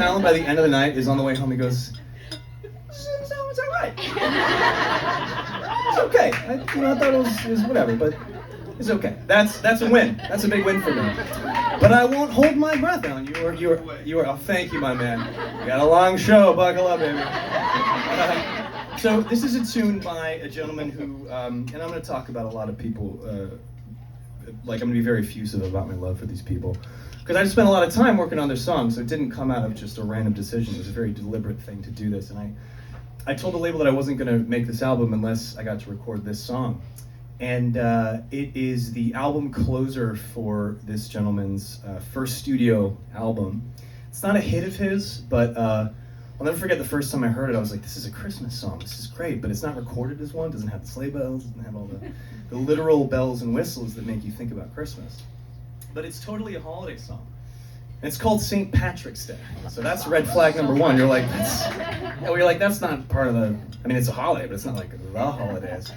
Alan, by the end of the night, is on the way home. He goes, "It's all right. It's okay. I thought it was whatever, but it's okay. That's a win. That's a big win for me. But I won't hold my breath, Alan. You are. Oh, thank you, my man. You got a long show. Buckle up, baby." So this is a tune by a gentleman who, and I'm going to talk about a lot of people. Like, I'm going to be very effusive about my love for these people. Because I just spent a lot of time working on their songs, so it didn't come out of just a random decision. It was a very deliberate thing to do this. And I told the label that I wasn't going to make this album unless I got to record this song. And it is the album closer for this gentleman's first studio album. It's not a hit of his, but I'll never forget the first time I heard it. I was like, this is a Christmas song. This is great, but it's not recorded as one. It doesn't have the sleigh bells. It doesn't have all the literal bells and whistles that make you think about Christmas. But it's totally a holiday song. And it's called St. Patrick's Day. So that's red flag number one. You're like, that's not part of the, I mean, it's a holiday, but it's not like the holidays.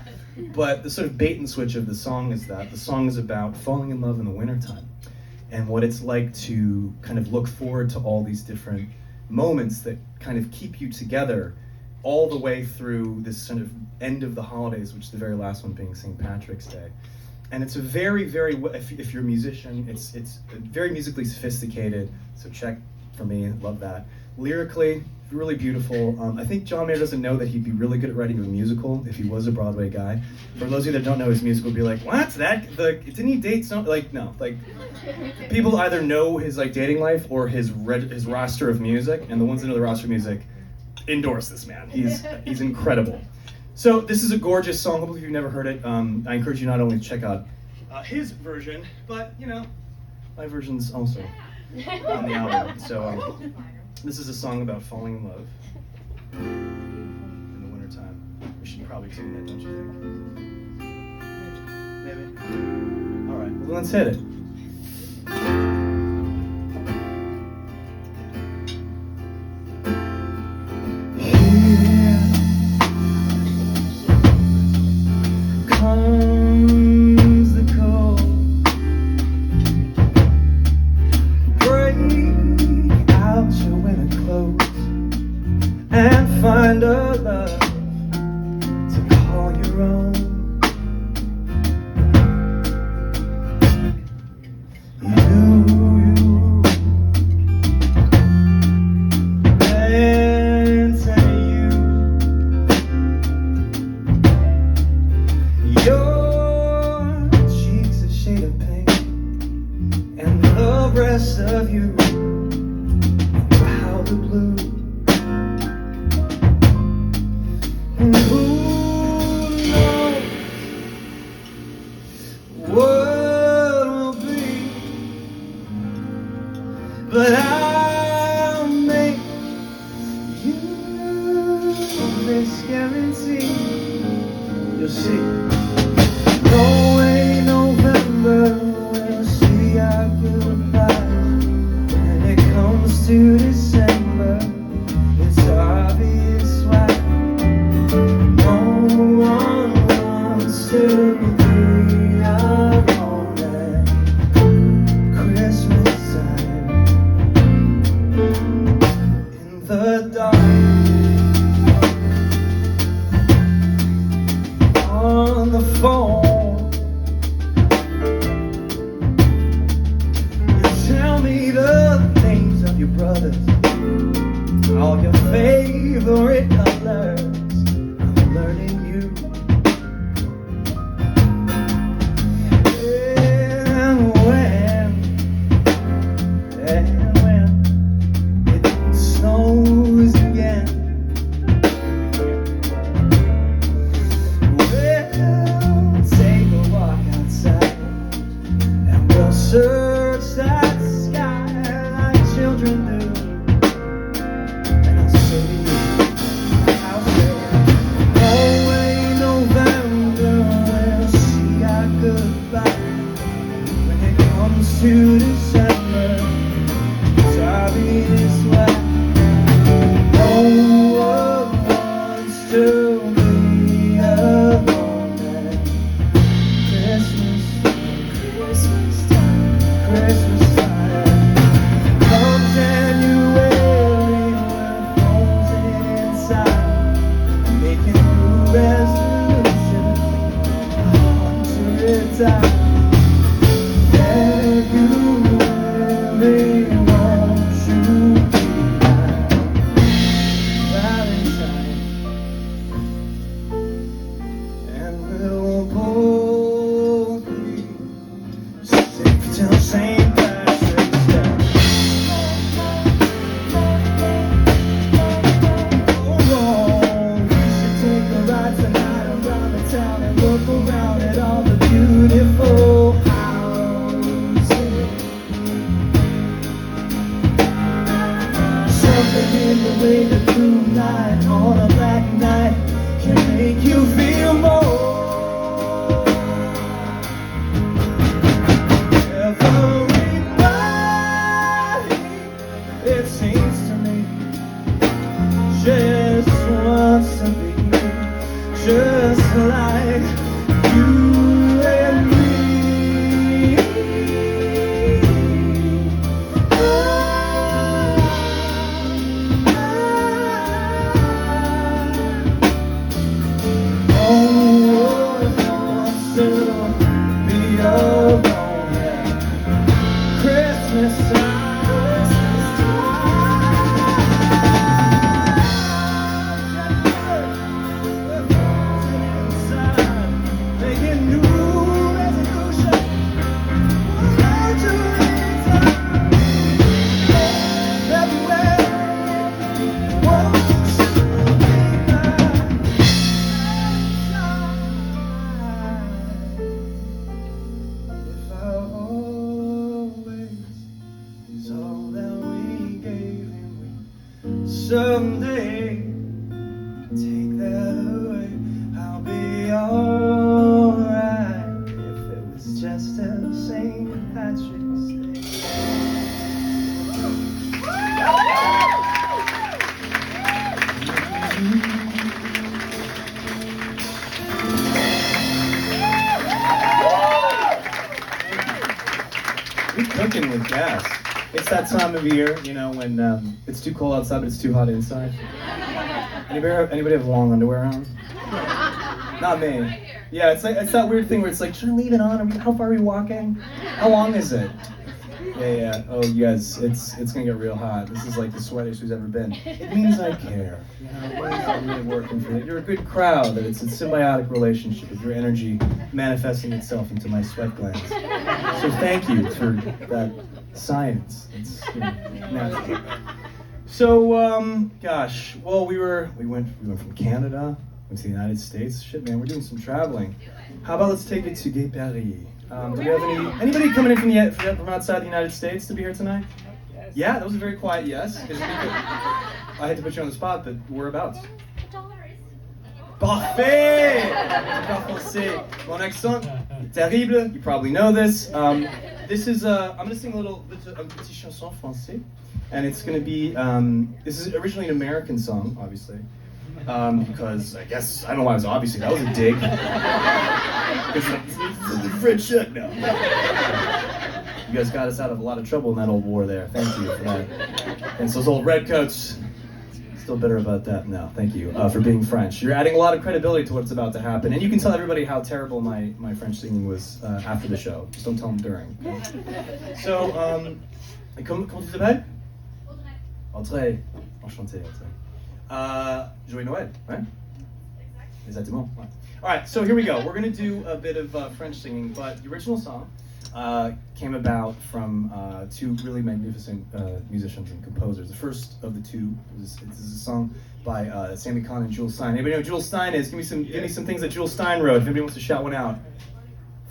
But the sort of bait and switch of the song is that the song is about falling in love in the wintertime and what it's like to kind of look forward to all these different moments that kind of keep you together all the way through this sort of end of the holidays, which is the very last one being St. Patrick's Day. And it's a very, very, if you're a musician, it's very musically sophisticated, so check for me, love that. Lyrically, really beautiful. I think John Mayer doesn't know that he'd be really good at writing a musical if he was a Broadway guy. For those of you that don't know his musical, be like, what? Didn't he date some, no, people either know his dating life or his roster of music, and the ones that know the roster of music endorse this man. He's incredible. So this is a gorgeous song. Hopefully if you've never heard it, I encourage you not only to check out his version, but my version's also on the album. So this is a song about falling in love in the wintertime. We should probably tune that, don't you think? Maybe? All right, well, let's hit it. Find a love to call your own. You enter you. Your cheeks a shade of pink, and the rest of you powder blue. And who knows what will be, but I'll make you this guarantee. You'll see. No way November will see our goodbye. When it comes to December, it's obvious why. No one wants to be alone at Christmas time. In the dark, on the phone, you tell me the names of your brothers, all your favorite colors. Learning you, and when it snows again, we'll take a walk outside and we'll search that sky like children do, and I'll say to you, in the way the moonlight on a black night can make you feel more. It seems to me just wants to be just like you and me. Oh, wants to be alone at Christmas time. Someday, take that away, I'll be alright if it was just a St. Patrick's Day. We're cooking with gas. It's that time of year, you know, when it's too cold outside, but it's too hot inside. Anybody have long underwear on? Not me. Yeah, it's that weird thing where it's like, should I leave it on? How far are we walking? How long is it? Yeah. Oh, you guys, it's gonna get real hot. This is like the sweatiest we've ever been. It means I care. You know, it means I'm really working for you. You're a good crowd. That it's a symbiotic relationship with your energy manifesting itself into my sweat glands. So thank you for that science. It's natural. So gosh, well we went from Canada, went to the United States. Shit, man, we're doing some traveling. How about let's take it to Gay Paris? Do we have anybody coming in from outside the United States to be here tonight? Yes. Yeah, that was a very quiet yes. I had to put you on the spot, but whereabouts? Parfait! Mon accent terrible. You probably know this. This is I'm gonna sing a petit chanson français, and it's gonna be this is originally an American song, obviously. Because I guess I don't know why it was obviously that was a dig. Because the French shit now. You guys got us out of a lot of trouble in that old war there. Thank you for that. And so those old redcoats, still bitter about that. No, thank you for being French. You're adding a lot of credibility to what's about to happen, and you can tell everybody how terrible my French singing was after the show. Just don't tell them during. Okay? So, comment tu t'appelles? Audrey. Enchanté, Audrey. Joyeux Noël, right? Exactement. Ouais. All right, so here we go. We're going to do a bit of French singing, but the original song came about from two really magnificent musicians and composers. The first of the two is a song by Sammy Cahn and Jules Stein. Anybody know who Jules Stein is? Give me some things that Jules Stein wrote. If anybody wants to shout one out.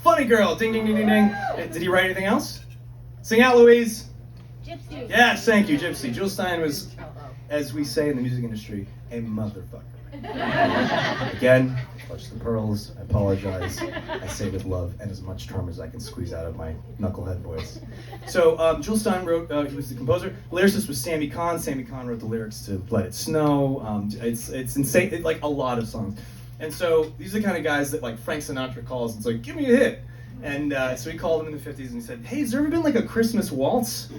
Funny Girl, ding, ding, ding, ding, ding. Did he write anything else? Sing out, Louise. Gypsy. Yes, thank you, Gypsy. Jules Stein was, as we say in the music industry, a motherfucker. Again, clutch the pearls, I apologize. I say with love and as much charm as I can squeeze out of my knucklehead voice. So Jules Stein wrote, he was the composer. The lyricist was Sammy Cahn. Sammy Cahn wrote the lyrics to Let It Snow. It's insane, like a lot of songs. And so these are the kind of guys that like Frank Sinatra calls and it's like, give me a hit. And so he called them in the 50s and he said, hey, has there ever been like a Christmas waltz?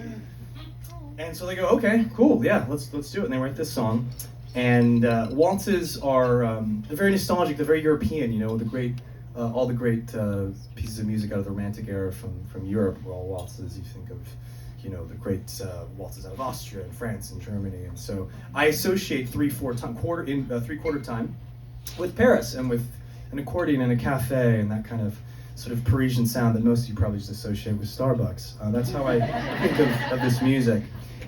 And so they go, okay, cool, yeah, let's do it. And they write this song. And waltzes are they're very nostalgic, they're very European, you know, all the great pieces of music out of the Romantic era from Europe were all waltzes. You think of, you know, the great waltzes out of Austria and France and Germany. And so I associate three-quarter time with Paris and with an accordion and a cafe and that kind of sort of Parisian sound that most of you probably just associate with Starbucks. That's how I think of this music.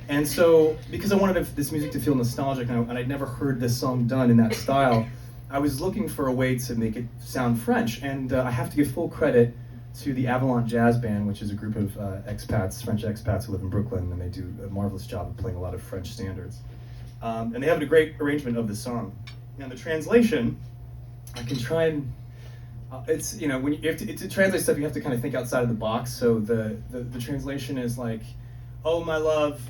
And so, because I wanted this music to feel nostalgic, and I'd never heard this song done in that style, I was looking for a way to make it sound French. And I have to give full credit to the Avalon Jazz Band, which is a group of French expats who live in Brooklyn, and they do a marvelous job of playing a lot of French standards. And they have a great arrangement of the song. Now the translation, I can try and, it's, you know, when you have to translate stuff, you have to kind of think outside of the box. So the translation is like, oh my love,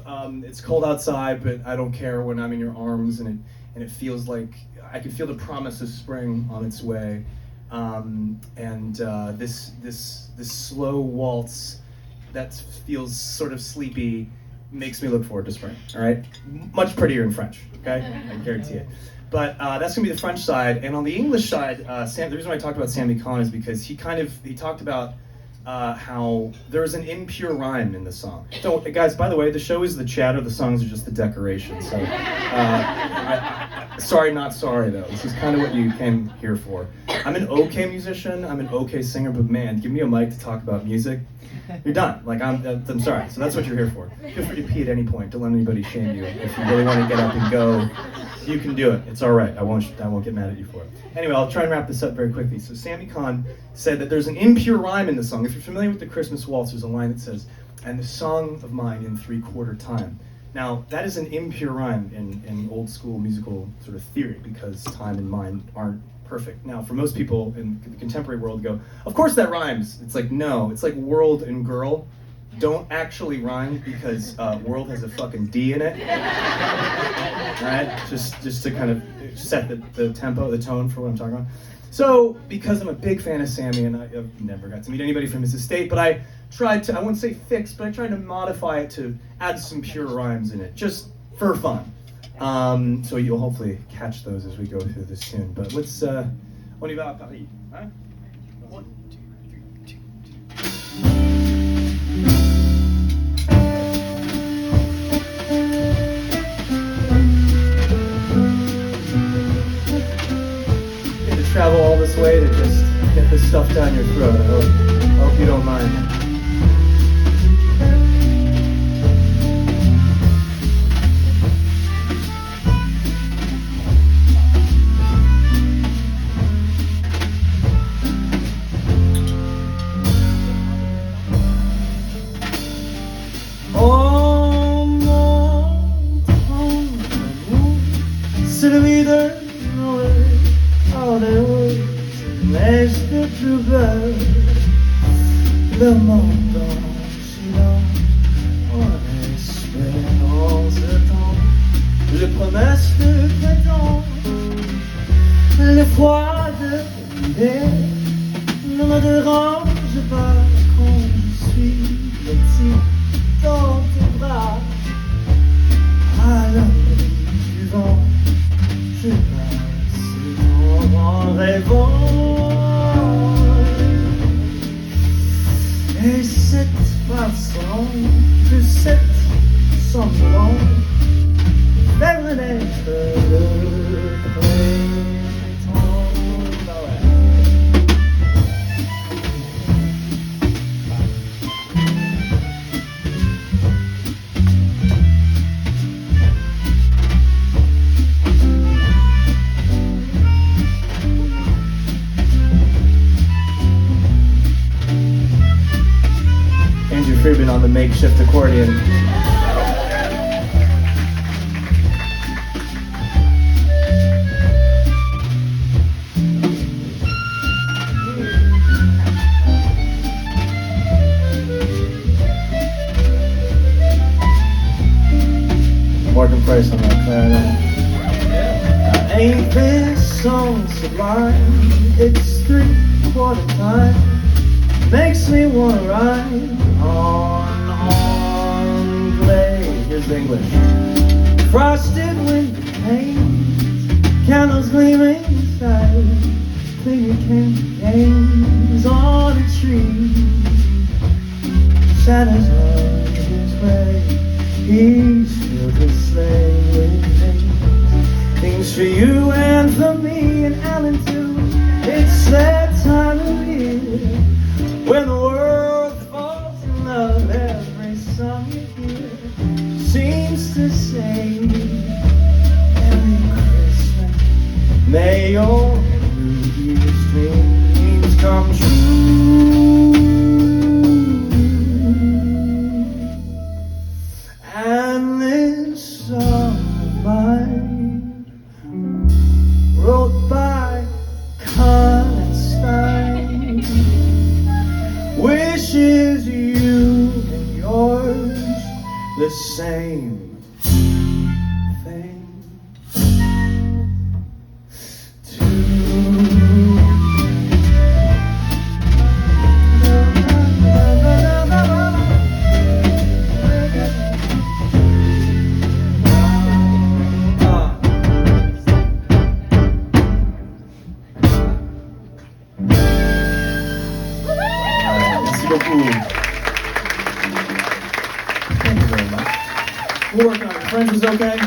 it's cold outside, but I don't care when I'm in your arms, and it feels like I can feel the promise of spring on its way. This slow waltz that feels sort of sleepy makes me look forward to spring. All right, much prettier in French. Okay, I guarantee it. But that's gonna be the French side, and on the English side, the reason why I talked about Sammy Kahn is because he talked about how there's an impure rhyme in the song. So, guys, by the way, the show is the chatter, the songs are just the decoration. So, sorry, not sorry though. This is kind of what you came here for. I'm an okay musician, I'm an okay singer, but man, give me a mic to talk about music, you're done. Like, I'm sorry. So that's what you're here for. Feel free to pee at any point. Don't let anybody shame you. If you really want to get up and go, you can do it. It's all right. I won't get mad at you for it. Anyway, I'll try and wrap this up very quickly. So Sammy Kahn said that there's an impure rhyme in the song. If you're familiar with the Christmas Waltz, there's a line that says, "And the song of mine in 3/4 time." Now, that is an impure rhyme in old school musical sort of theory, because time and mind aren't perfect. Now, for most people in the contemporary world go, of course that rhymes. It's like, no, it's like world and girl don't actually rhyme, because world has a fucking D in it. Right? Just to kind of set the tempo, the tone for what I'm talking about. So, because I'm a big fan of Sammy, and I've never got to meet anybody from his estate, but I tried to, I wouldn't say fix, but I tried to modify it to add some pure rhymes in it, just for fun. So you'll hopefully catch those as we go through this tune. But let's, on y va à Paris. Hein? 1, 2, 3, 2. To travel all this way to just get this stuff down your throat. I hope you don't mind. Oh, mon amour, celui de Noël. Oh, laisse de plus belle le monde en silence, en espérant ce temps, les promesses de printemps, le froid de l'hiver ne me dérange pas quand je suis petit dans tes bras. À l'abri du vent, je passe en rêvant. Et cette façon de cette semblant vers naître le printemps. Bah ouais. Friedman on the makeshift accordion. Morgan Price on that clarinet. Ain't this song sublime? It's 3/4 time. Makes me wanna ride on clay. Here's the English. Frosted window panes, candles gleaming inside, clean candy canes on a tree. Santa's on his way, he's filled his sleigh with things for you and for me and Alan too. It's that time of year when the world falls in love. Every song you hear seems to say, Merry Christmas, may your New Year's dreams come true. And this song of mine beaucoup. Thank you very much. We'll work on it. Friends is okay?